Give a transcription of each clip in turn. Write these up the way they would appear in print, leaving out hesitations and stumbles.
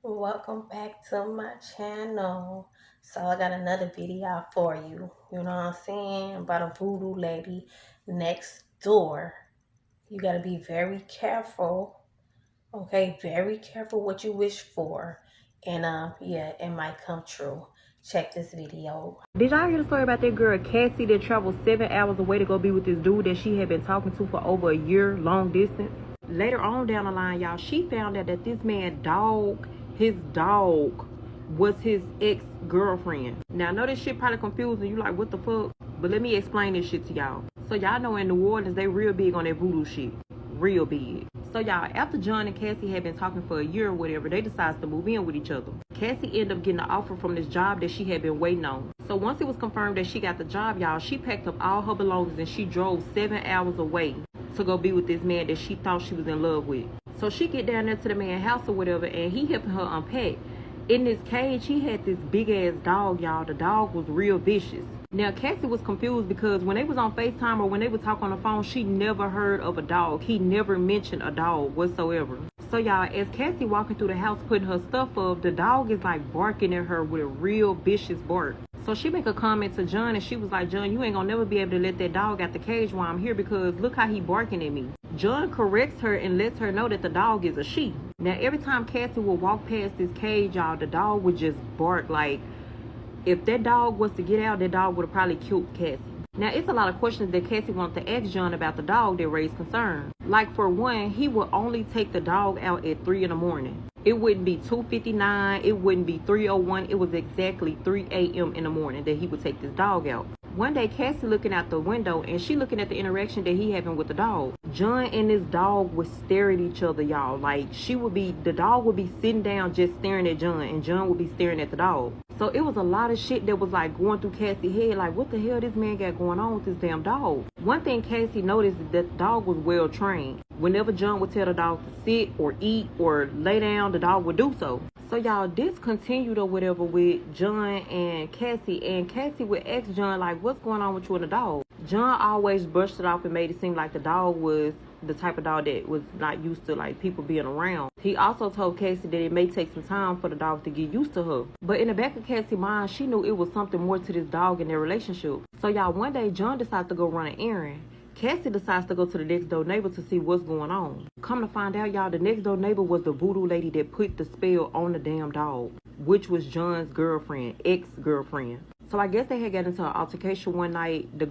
Welcome back to my channel. So I got another video for you. You know what I'm saying? About a voodoo lady next door. You got to be very careful. Okay, very careful what you wish for. And yeah, it might come true. Check this video. Did y'all hear the story about that girl Cassie that traveled 7 hours away to go be with this dude that she had been talking to for over a year, long distance? Later on down the line, y'all, she found out that this man his dog was his ex-girlfriend. Now I know this shit probably confusing you, like what the fuck? But let me explain this shit to y'all. So y'all know in New Orleans they real big on that voodoo shit. Real big. So y'all, after John and Cassie had been talking for a year or whatever, they decided to move in with each other. Cassie ended up getting an offer from this job that she had been waiting on. So once it was confirmed that she got the job, y'all, she packed up all her belongings and she drove 7 hours away to go be with this man that she thought she was in love with. So she get down there to the man's house or whatever, and he helping her unpack. In this cage, he had this big ass dog, y'all. The dog was real vicious. Now, Cassie was confused because when they was on FaceTime or when they would talk on the phone, she never heard of a dog. He never mentioned a dog whatsoever. So, y'all, as Cassie walking through the house putting her stuff up, the dog is like barking at her with a real vicious bark. So she make a comment to John, and she was like, John, you ain't gonna never be able to let that dog out the cage while I'm here because look how he barking at me. John corrects her and lets her know that the dog is a she. Now, every time Cassie would walk past this cage, y'all, the dog would just bark. Like, if that dog was to get out, that dog would have probably killed Cassie. Now, it's a lot of questions that Cassie wanted to ask John about the dog that raised concern. Like, for one, he would only take the dog out at 3 in the morning. It wouldn't be 2:59. It wouldn't be 3:01. It was exactly 3 a.m. in the morning that he would take this dog out. One day, Cassie looking out the window, and she looking at the interaction that he having with the dog. John and this dog would stare at each other, y'all. Like, the dog would be sitting down just staring at John, and John would be staring at the dog. So it was a lot of shit that was like going through Cassie's head. Like, what the hell this man got going on with this damn dog? One thing Cassie noticed is that the dog was well trained. Whenever John would tell the dog to sit or eat or lay down, the dog would do so. So y'all, this continued or whatever with John and Cassie would ask John, like, what's going on with you and the dog? John always brushed it off and made it seem like the dog was the type of dog that was not used to like people being around. He also told Cassie that it may take some time for the dog to get used to her. But in the back of Cassie's mind, she knew it was something more to this dog in their relationship. So y'all, one day John decides to go run an errand. Cassie decides to go to the next door neighbor to see what's going on. Come to find out, y'all, the next door neighbor was the voodoo lady that put the spell on the damn dog, which was John's girlfriend, ex-girlfriend. So I guess they had got into an altercation one night. The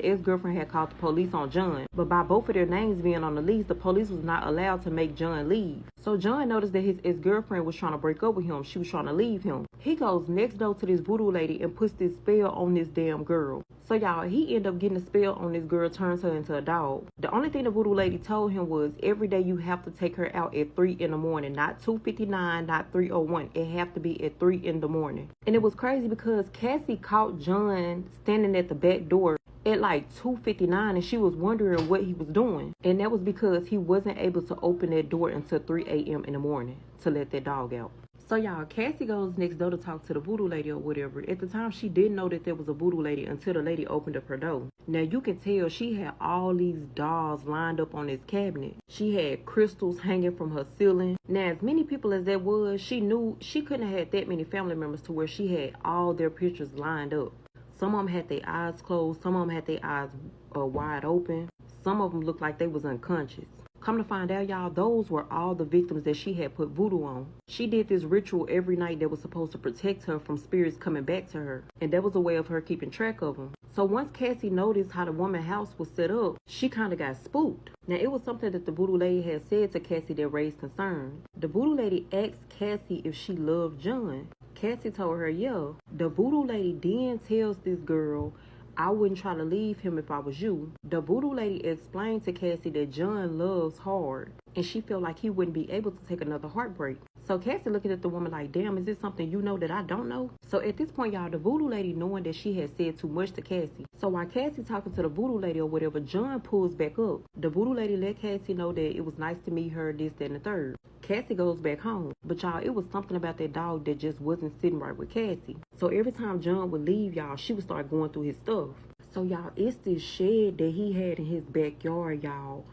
ex-girlfriend had called the police on John. But by both of their names being on the lease, the police was not allowed to make John leave. So John noticed that his ex-girlfriend was trying to break up with him. She was trying to leave him. He goes next door to this voodoo lady and puts this spell on this damn girl. So y'all, he ended up getting a spell on this girl, turns her into a dog. The only thing the voodoo lady told him was every day you have to take her out at 3 in the morning. Not 2:59, not 3:01. It have to be at 3 in the morning. And it was crazy because Cassie caught John standing at the back door at like 2:59 and she was wondering what he was doing. And that was because he wasn't able to open that door until 3 a.m. in the morning to let that dog out. So y'all, Cassie goes next door to talk to the voodoo lady or whatever. At the time, she didn't know that there was a voodoo lady until the lady opened up her door. Now you can tell she had all these dolls lined up on this cabinet. She had crystals hanging from her ceiling. Now, as many people as there was, she knew she couldn't have had that many family members to where she had all their pictures lined up. Some of them had their eyes closed. Some of them had their eyes wide open. Some of them looked like they was unconscious. Come to find out, y'all, those were all the victims that she had put voodoo on. She did this ritual every night that was supposed to protect her from spirits coming back to her. And that was a way of her keeping track of them. So once Cassie noticed how the woman's house was set up, she kind of got spooked. Now, it was something that the voodoo lady had said to Cassie that raised concern. The voodoo lady asked Cassie if she loved John. Cassie told her, yeah. The voodoo lady then tells this girl, I wouldn't try to leave him if I was you. The voodoo lady explained to Cassie that John loves hard, and she felt like he wouldn't be able to take another heartbreak. So Cassie looking at the woman like, damn, is this something you know that I don't know? So at this point, y'all, the voodoo lady knowing that she had said too much to Cassie. So while Cassie talking to the voodoo lady or whatever, John pulls back up. The voodoo lady let Cassie know that it was nice to meet her, this, that, and the third. Cassie goes back home. But y'all, it was something about that dog that just wasn't sitting right with Cassie. So every time John would leave, y'all, she would start going through his stuff. So y'all, it's this shed that he had in his backyard, y'all.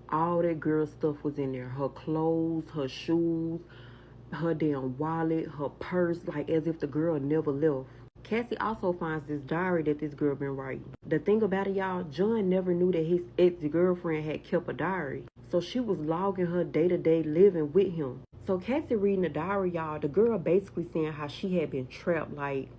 All that girl stuff was in there. Her clothes, her shoes, her damn wallet, her purse, like as if the girl never left. Cassie also finds this diary that this girl been writing. The thing about it, y'all, John never knew that his ex-girlfriend had kept a diary. So she was logging her day-to-day living with him. So Cassie reading the diary, y'all, the girl basically saying how she had been trapped, like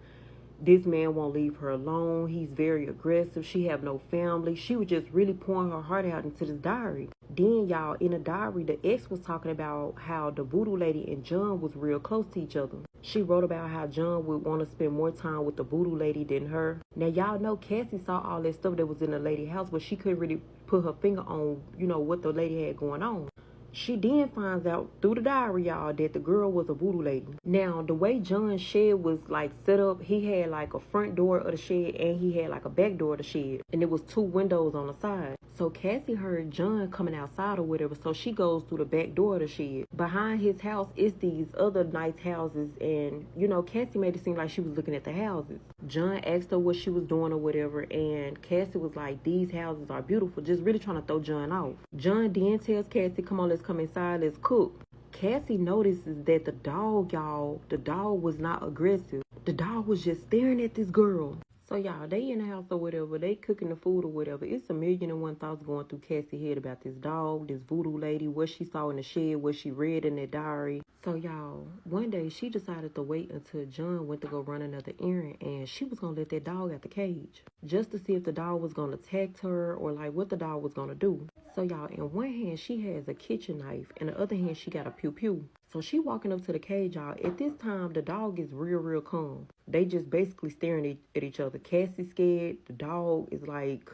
this man won't leave her alone. He's very aggressive. She have no family. She was just really pouring her heart out into this diary. Then, y'all, in the diary, the ex was talking about how the voodoo lady and John was real close to each other. She wrote about how John would want to spend more time with the voodoo lady than her. Now, y'all know Cassie saw all that stuff that was in the lady house, but she couldn't really put her finger on, what the lady had going on. She then finds out through the diary, y'all, that the girl was a voodoo lady. Now, the way John's shed was like set up, he had like a front door of the shed and he had like a back door of the shed. And it was 2 windows on the side. So Cassie heard John coming outside or whatever, so she goes through the back door of the shed. Behind his house is these other nice houses, and Cassie made it seem like she was looking at the houses. John asked her what she was doing or whatever, and Cassie was like, these houses are beautiful, just really trying to throw John off. John then tells Cassie, come on, let's come inside, let's cook. Cassie notices that the dog, y'all, the dog was not aggressive. The dog was just staring at this girl. So, y'all, they in the house or whatever, they cooking the food or whatever. It's a million and one thoughts going through Cassie's head about this dog, this voodoo lady, what she saw in the shed, what she read in that diary. So, y'all, one day she decided to wait until John went to go run another errand, and she was going to let that dog out the cage just to see if the dog was going to attack her or like what the dog was going to do. So, y'all, in one hand she has a kitchen knife, and the other hand she got a pew-pew. So she walking up to the cage, y'all. At this time, the dog is real calm. They just basically staring at each other. Cassie scared. The dog is like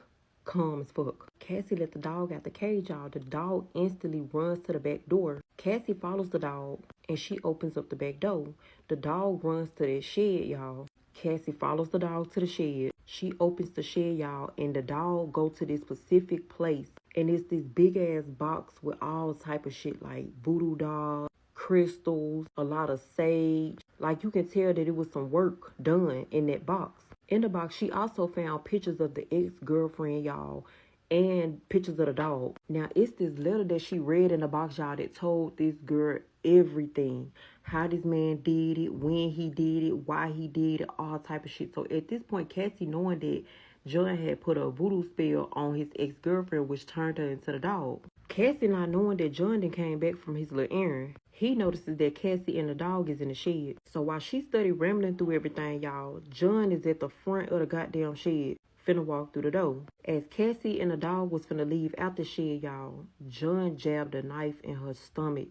calm as fuck. Cassie let the dog out the cage, y'all. The dog instantly runs to the back door. Cassie follows the dog and she opens up the back door. The dog runs to that shed, y'all. Cassie follows the dog to the shed. She opens the shed, y'all, and the dog go to this specific place. And it's this big ass box with all type of shit like voodoo dolls, crystals, a lot of sage. Like you can tell that it was some work done in that box. In the box, she also found pictures of the ex-girlfriend, y'all, and pictures of the dog. Now, it's this letter that she read in the box, y'all, that told this girl everything. How this man did it, when he did it, why he did it, all type of shit. So at this point, Cassie, knowing that John had put a voodoo spell on his ex-girlfriend, which turned her into the dog. Cassie, not knowing that John then came back from his little errand, he notices that Cassie and the dog is in the shed. So while she studied rambling through everything, y'all, John is at the front of the goddamn shed, finna walk through the door. As Cassie and the dog was finna leave out the shed, y'all, John jabbed a knife in her stomach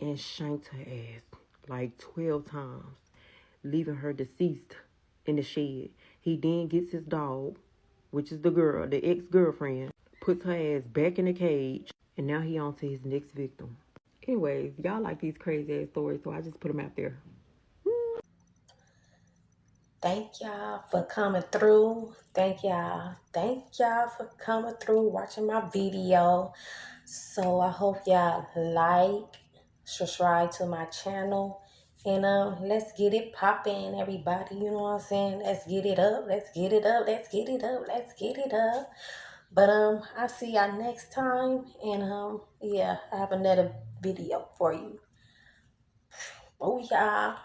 and shanked her ass like 12 times, leaving her deceased in the shed. He then gets his dog, which is the girl, the ex-girlfriend, puts her ass back in the cage, and now he on to his next victim. Anyways, y'all like these crazy ass stories, so I just put them out there. Thank y'all for coming through. Thank y'all. Thank y'all for coming through, watching my video. So I hope y'all like, subscribe to my channel, and let's get it popping, everybody. You know what I'm saying? Let's get it up. Let's get it up. Let's get it up. Let's get it up. But I'll see y'all next time, and yeah, I have another video for you. Oh yeah.